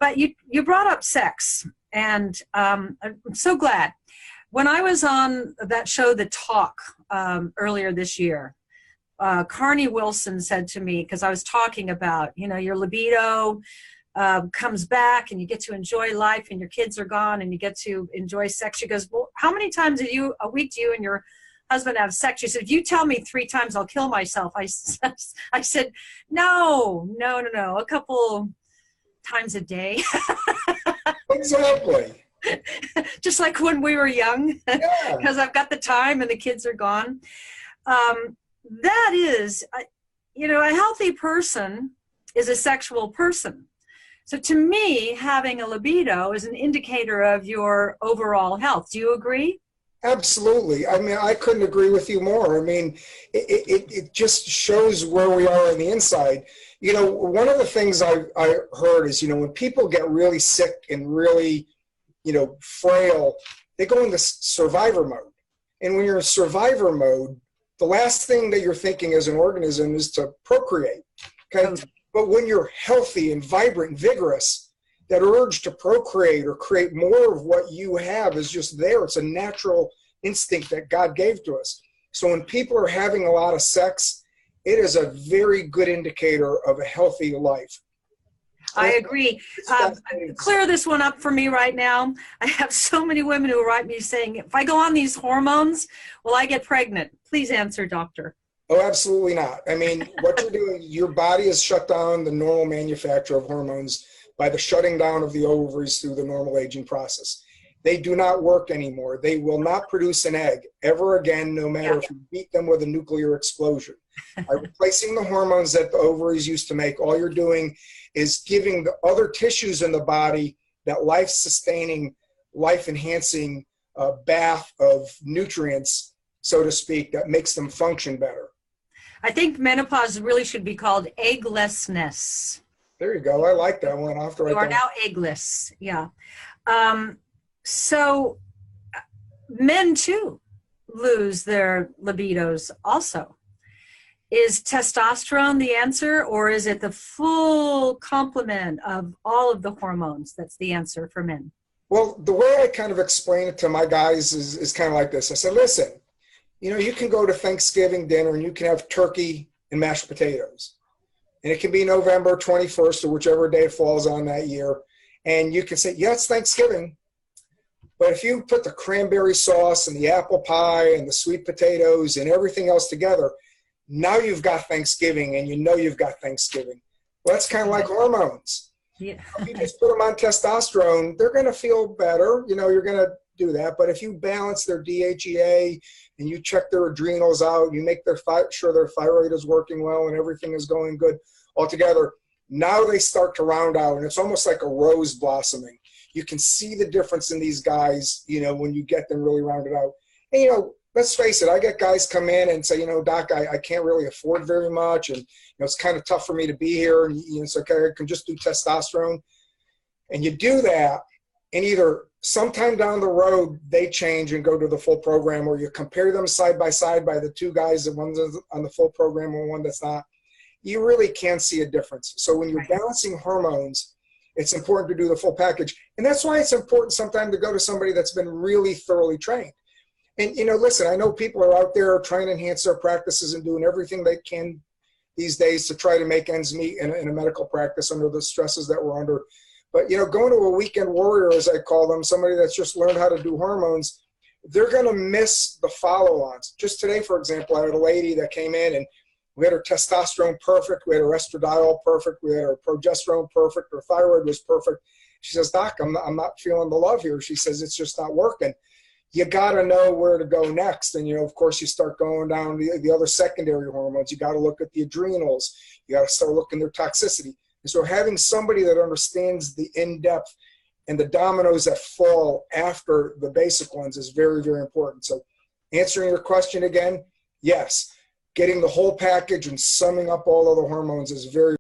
But you brought up sex, and I'm so glad. When I was on that show, The Talk, earlier this year, Carney Wilson said to me, because I was talking about, your libido comes back and you get to enjoy life and your kids are gone and you get to enjoy sex. She goes, well, how many times a week do you and your husband have sex? She said, if you tell me 3 times, I'll kill myself. I said, no, a couple times a day. Exactly. Just like when we were young, Yeah. because I've got the time and the kids are gone. That is, a healthy person is a sexual person. So to me, having a libido is an indicator of your overall health. Do you agree? Absolutely. I mean, I couldn't agree with you more. I mean, it just shows where we are on the inside. One of the things I heard is, when people get really sick and really, frail, they go into survivor mode. And when you're in survivor mode, the last thing that you're thinking as an organism is to procreate. Okay. Okay. But when you're healthy and vibrant and vigorous, that urge to procreate or create more of what you have is just there. It's a natural instinct that God gave to us. So when people are having a lot of sex, it is a very good indicator of a healthy life. I agree. Clear this one up for me right now. I have so many women who write me saying, if I go on these hormones, will I get pregnant? Please answer, doctor. Oh, absolutely not. I mean, what you're doing, your body has shut down the normal manufacture of hormones by the shutting down of the ovaries through the normal aging process. They do not work anymore. They will not produce an egg ever again, no matter if you beat them with a nuclear explosion. By replacing the hormones that the ovaries used to make, all you're doing is giving the other tissues in the body that life-sustaining, life-enhancing bath of nutrients, so to speak, that makes them function better. I think menopause really should be called egglessness. There you go. I like that one. I'll have to write You are that now eggless. Yeah. So men too lose their libidos also. Is testosterone the answer, or is it the full complement of all of the hormones that's the answer for men? Well, the way I kind of explain it to my guys is kind of like this. I said, listen, you can go to Thanksgiving dinner and you can have turkey and mashed potatoes. And it can be November 21st or whichever day it falls on that year. And you can say, yeah, it's Thanksgiving. But if you put the cranberry sauce and the apple pie and the sweet potatoes and everything else together, now you've got Thanksgiving, and you've got Thanksgiving. Well, that's kind of like hormones. Yeah. If you just put them on testosterone, they're going to feel better. You're going to do that. But if you balance their DHEA and you check their adrenals out, you make sure their thyroid is working well and everything is going good altogether, now they start to round out, and it's almost like a rose blossoming. You can see the difference in these guys, when you get them really rounded out. And, let's face it, I get guys come in and say, doc, I can't really afford very much, and it's kind of tough for me to be here, and it's okay, I can just do testosterone. And you do that, and either sometime down the road they change and go to the full program, or you compare them side by side by the two guys, the one's on the full program and one that's not. You really can see a difference. So when you're balancing hormones, it's important to do the full package. And that's why it's important sometimes to go to somebody that's been really thoroughly trained. And, listen, I know people are out there trying to enhance their practices and doing everything they can these days to try to make ends meet in a medical practice under the stresses that we're under. But, going to a weekend warrior, as I call them, somebody that's just learned how to do hormones, they're going to miss the follow-ons. Just today, for example, I had a lady that came in and we had her testosterone perfect, we had her estradiol perfect, we had her progesterone perfect, her thyroid was perfect. She says, doc, I'm not feeling the love here. She says, it's just not working. You got to know where to go next. And, of course, you start going down the other secondary hormones. You got to look at the adrenals. You got to start looking at their toxicity. And so having somebody that understands the in-depth and the dominoes that fall after the basic ones is very, very important. So answering your question again, yes, getting the whole package and summing up all of the hormones is very